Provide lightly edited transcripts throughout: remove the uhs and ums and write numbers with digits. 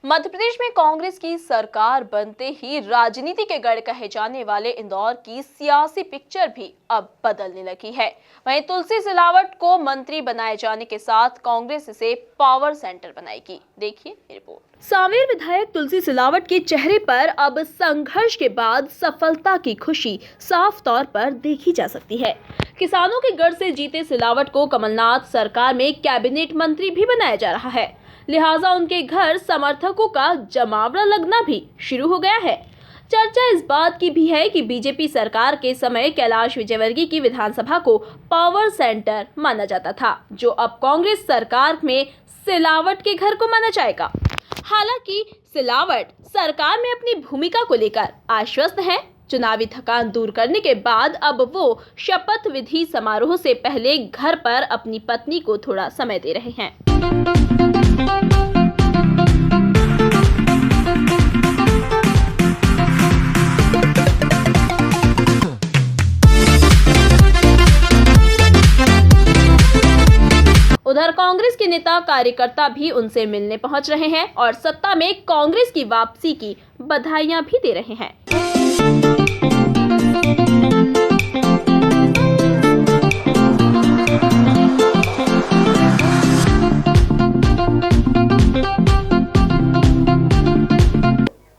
मध्य प्रदेश में कांग्रेस की सरकार बनते ही राजनीति के गढ़ कहे जाने वाले इंदौर की सियासी पिक्चर भी अब बदलने लगी है। वहीं तुलसी सिलावट को मंत्री बनाए जाने के साथ कांग्रेस इसे पावर सेंटर बनाएगी। देखिए रिपोर्ट। सांवेर विधायक तुलसी सिलावट के चेहरे पर अब संघर्ष के बाद सफलता की खुशी साफ तौर पर देखी जा सकती है। किसानों के गढ़ से जीते सिलावट को कमलनाथ सरकार में कैबिनेट मंत्री भी बनाया जा रहा है, लिहाजा उनके घर समर्थकों का जमावड़ा लगना भी शुरू हो गया है। चर्चा इस बात की भी है कि बीजेपी सरकार के समय कैलाश विजयवर्गीय की विधानसभा को पावर सेंटर माना जाता था, जो अब कांग्रेस सरकार में सिलावट के घर को माना जाएगा। हालांकि सिलावट सरकार में अपनी भूमिका को लेकर आश्वस्त हैं। चुनावी थकान दूर करने के बाद अब वो शपथ विधि समारोह से पहले घर पर अपनी पत्नी को थोड़ा समय दे रहे हैं। उधर कांग्रेस के नेता कार्यकर्ता भी उनसे मिलने पहुंच रहे हैं और सत्ता में कांग्रेस की वापसी की बधाइयां भी दे रहे हैं।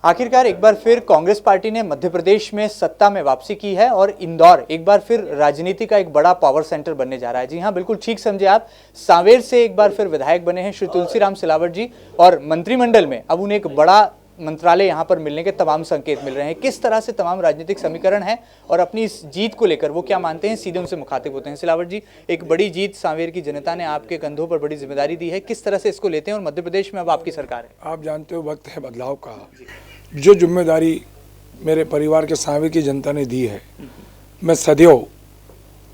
आखिरकार एक बार फिर कांग्रेस पार्टी ने मध्य प्रदेश में सत्ता में वापसी की है और इंदौर एक बार फिर राजनीति का एक बड़ा पावर सेंटर बनने जा रहा है। जी हां, बिल्कुल ठीक समझे आप। सांवेर से एक बार फिर विधायक बने हैं श्री तुलसीराम सिलावट जी और मंत्रिमंडल में अब उन्हें एक बड़ा मंत्रालय यहां पर मिलने के तमाम संकेत मिल रहे हैं। किस तरह से तमाम राजनीतिक समीकरण है और अपनी इस जीत को लेकर वो क्या मानते हैं, सीधे उनसे मुखातिब होते हैं। सिलावट जी, एक बड़ी जीत, सांवेर की जनता ने आपके कंधों पर बड़ी जिम्मेदारी दी है, किस तरह से इसको लेते हैं और मध्य प्रदेश में अब आपकी सरकार है। आप जानते हो वक्त है बदलाव का। जो जिम्मेदारी मेरे परिवार के सांवेर की जनता ने दी है, मैं सदैव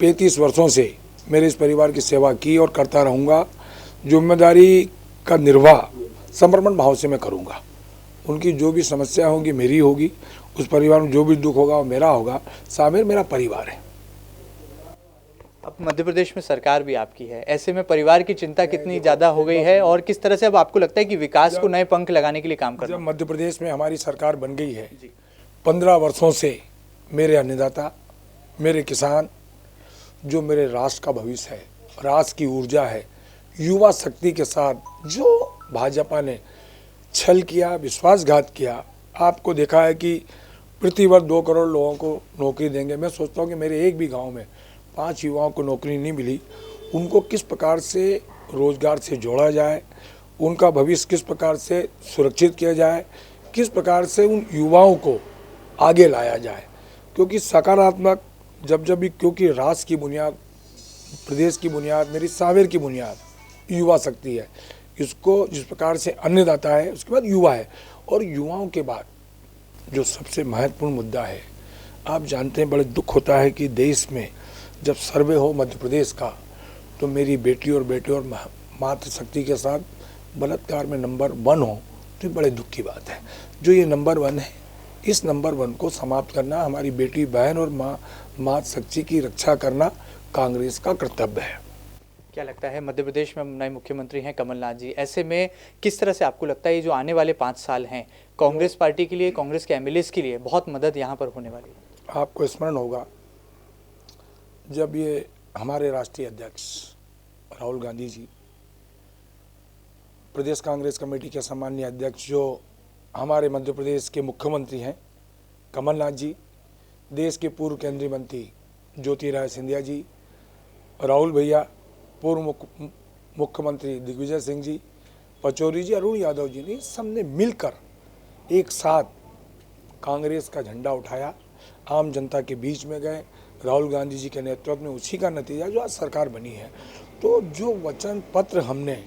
35 वर्षों से मेरे इस परिवार की सेवा की और करता रहूँगा। जिम्मेदारी का निर्वाह समर्पण भाव से मैं करूँगा। उनकी जो भी समस्या होगी मेरी होगी, उस परिवार में जो भी दुख होगा वो मेरा होगा। सांवेर मेरा परिवार है। अब मध्य प्रदेश में सरकार भी आपकी है, ऐसे में परिवार की चिंता कितनी ज़्यादा हो गई है और किस तरह से अब आपको लगता है कि विकास को नए पंख लगाने के लिए काम करना? जब मध्य प्रदेश में हमारी सरकार बन गई है, 15 वर्षों से मेरे अन्नदाता, मेरे किसान, जो मेरे राष्ट्र का भविष्य है, राष्ट्र की ऊर्जा है, युवा शक्ति के साथ जो भाजपा ने छल किया, विश्वासघात किया। आपको देखा है कि प्रतिवर्ष 2 करोड़ लोगों को नौकरी देंगे। मैं सोचता हूँ कि मेरे एक भी गांव में 5 युवाओं को नौकरी नहीं मिली, उनको किस प्रकार से रोजगार से जोड़ा जाए, उनका भविष्य किस प्रकार से सुरक्षित किया जाए, किस प्रकार से उन युवाओं को आगे लाया जाए। क्योंकि सकारात्मक जब भी, क्योंकि राष्ट्र की बुनियाद, प्रदेश की बुनियाद, मेरी सांवेर की बुनियाद युवा शक्ति है। इसको जिस प्रकार से अन्नदाता है, उसके बाद युवा है, और युवाओं के बाद जो सबसे महत्वपूर्ण मुद्दा है, आप जानते हैं बड़े दुख होता है कि देश में जब सर्वे हो मध्य प्रदेश का, तो मेरी बेटी और मातृशक्ति के साथ बलात्कार में नंबर 1 हो, तो बड़े दुख की बात है। जो ये नंबर 1 है, इस नंबर 1 को समाप्त करना, हमारी बेटी बहन और मातृशक्ति की रक्षा करना कांग्रेस का कर्तव्य है। क्या लगता है, मध्य प्रदेश में नए मुख्यमंत्री हैं कमलनाथ जी, ऐसे में किस तरह से आपको लगता है ये जो आने वाले 5 साल हैं कांग्रेस पार्टी के लिए, कांग्रेस के एमएलएस के लिए बहुत मदद यहाँ पर होने वाली है? आपको स्मरण होगा जब ये हमारे राष्ट्रीय अध्यक्ष राहुल गांधी जी, प्रदेश कांग्रेस कमेटी के सम्माननीय अध्यक्ष, जो हमारे मध्य प्रदेश के मुख्यमंत्री हैं कमलनाथ जी, देश के पूर्व केंद्रीय मंत्री ज्योतिरादित्य सिंधिया जी, राहुल भैया, पूर्व मुख्यमंत्री दिग्विजय सिंह जी, पचौरी जी, अरुण यादव जी ने सबने मिलकर एक साथ कांग्रेस का झंडा उठाया, आम जनता के बीच में गए। राहुल गांधी जी के नेतृत्व में उसी का नतीजा जो आज सरकार बनी है। तो जो वचन पत्र हमने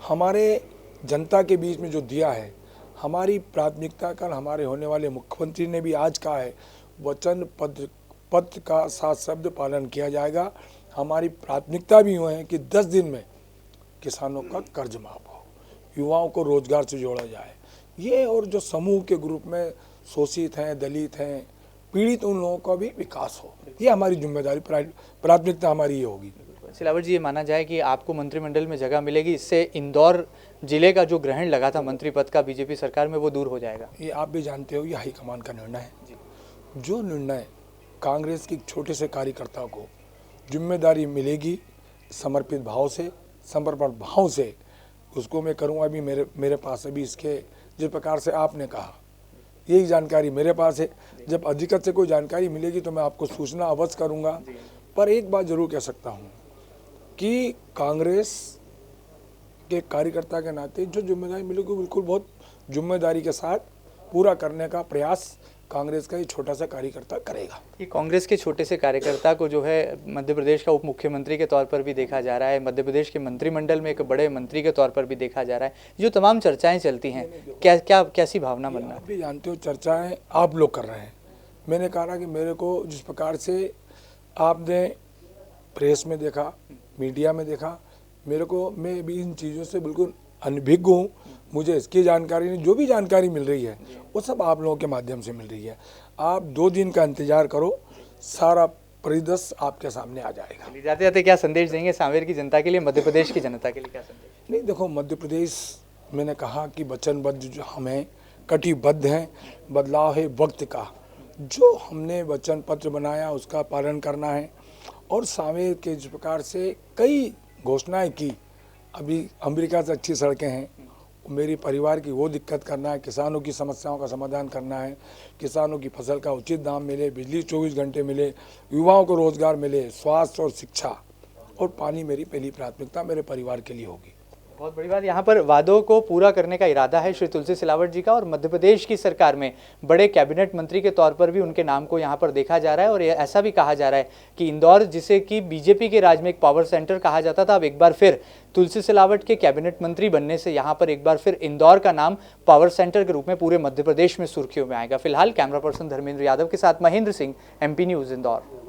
हमारे जनता के बीच में जो दिया है, हमारी प्राथमिकता का हमारे होने वाले मुख्यमंत्री ने भी आज कहा है, वचन पत्र का 7 शब्द पालन किया जाएगा। हमारी प्राथमिकता भी हुए हैं कि 10 दिन में किसानों का कर्ज माफ हो, युवाओं को रोजगार से जोड़ा जाए, ये और जो समूह के ग्रुप में शोषित हैं, दलित हैं, पीड़ित, उन लोगों का भी विकास हो। ये हमारी जिम्मेदारी, प्राथमिकता हमारी ये होगी। सिलावट जी, ये माना जाए कि आपको मंत्रिमंडल में जगह मिलेगी, इससे इंदौर जिले का जो ग्रहण लगा था मंत्री पद का बीजेपी सरकार में वो दूर हो जाएगा? ये आप भी जानते हो, ये हाईकमान का निर्णय है। जो निर्णय कांग्रेस के एक छोटे से कार्यकर्ता को जिम्मेदारी मिलेगी समर्पित भाव से, समर्पण भाव से, उसको मैं करूँगा। अभी मेरे पास अभी इसके जिस प्रकार से आपने कहा यही जानकारी मेरे पास है। जब अधिकृत से कोई जानकारी मिलेगी तो मैं आपको सूचना अवश्य करूँगा। पर एक बात जरूर कह सकता हूँ कि कांग्रेस के कार्यकर्ता के नाते जो जिम्मेदारी मिलेगी बिल्कुल बहुत जिम्मेदारी के साथ पूरा करने का प्रयास कांग्रेस का ये छोटा सा कार्यकर्ता करेगा। ये कांग्रेस के छोटे से कार्यकर्ता को जो है मध्य प्रदेश का उप मुख्यमंत्री के तौर पर भी देखा जा रहा है, मध्य प्रदेश के मंत्रिमंडल में एक बड़े मंत्री के तौर पर भी देखा जा रहा है। जो तमाम चर्चाएं चलती हैं, कैसी भावना बनना? आप भी जानते हो, चर्चाएं आप लोग कर रहे हैं। मैंने कहा कि मेरे को जिस प्रकार से आपने प्रेस में देखा, मीडिया में देखा, मेरे को मैं भी इन चीज़ों से बिल्कुल अनभिज्ञ हूँ। मुझे इसकी जानकारी नहीं, जो भी जानकारी मिल रही है वो सब आप लोगों के माध्यम से मिल रही है। आप 2 दिन का इंतजार करो, सारा परिदृश्य आपके सामने आ जाएगा। जाते जाते क्या संदेश देंगे सांवेर की जनता के लिए, मध्य प्रदेश की जनता के लिए क्या संदेश? नहीं देखो, मध्य प्रदेश मैंने कहा कि वचनबद्ध जो हमें कटिबद्ध हैं, बदलाव है वक्त का। जो हमने वचन पत्र बनाया उसका पालन करना है। और सांवेर के जिस प्रकार से कई घोषणाएं की, अभी अमेरिका से अच्छी सड़कें हैं, मेरी परिवार की वो दिक्कत करना है, किसानों की समस्याओं का समाधान करना है, किसानों की फसल का उचित दाम मिले, बिजली 24 घंटे मिले, युवाओं को रोजगार मिले, स्वास्थ्य और शिक्षा और पानी मेरी पहली प्राथमिकता मेरे परिवार के लिए होगी। बहुत बड़ी बात, यहाँ पर वादों को पूरा करने का इरादा है श्री तुलसी सिलावट जी का, और मध्य प्रदेश की सरकार में बड़े कैबिनेट मंत्री के तौर पर भी उनके नाम को यहाँ पर देखा जा रहा है। और ऐसा भी कहा जा रहा है कि इंदौर, जिसे कि बीजेपी के राज में एक पावर सेंटर कहा जाता था, अब एक बार फिर तुलसी सिलावट के कैबिनेट मंत्री बनने से यहाँ पर एक बार फिर इंदौर का नाम पावर सेंटर के रूप में पूरे मध्य प्रदेश में सुर्खियों में आएगा। फिलहाल कैमरा पर्सन धर्मेंद्र यादव के साथ महेंद्र सिंह, MP न्यूज़, इंदौर।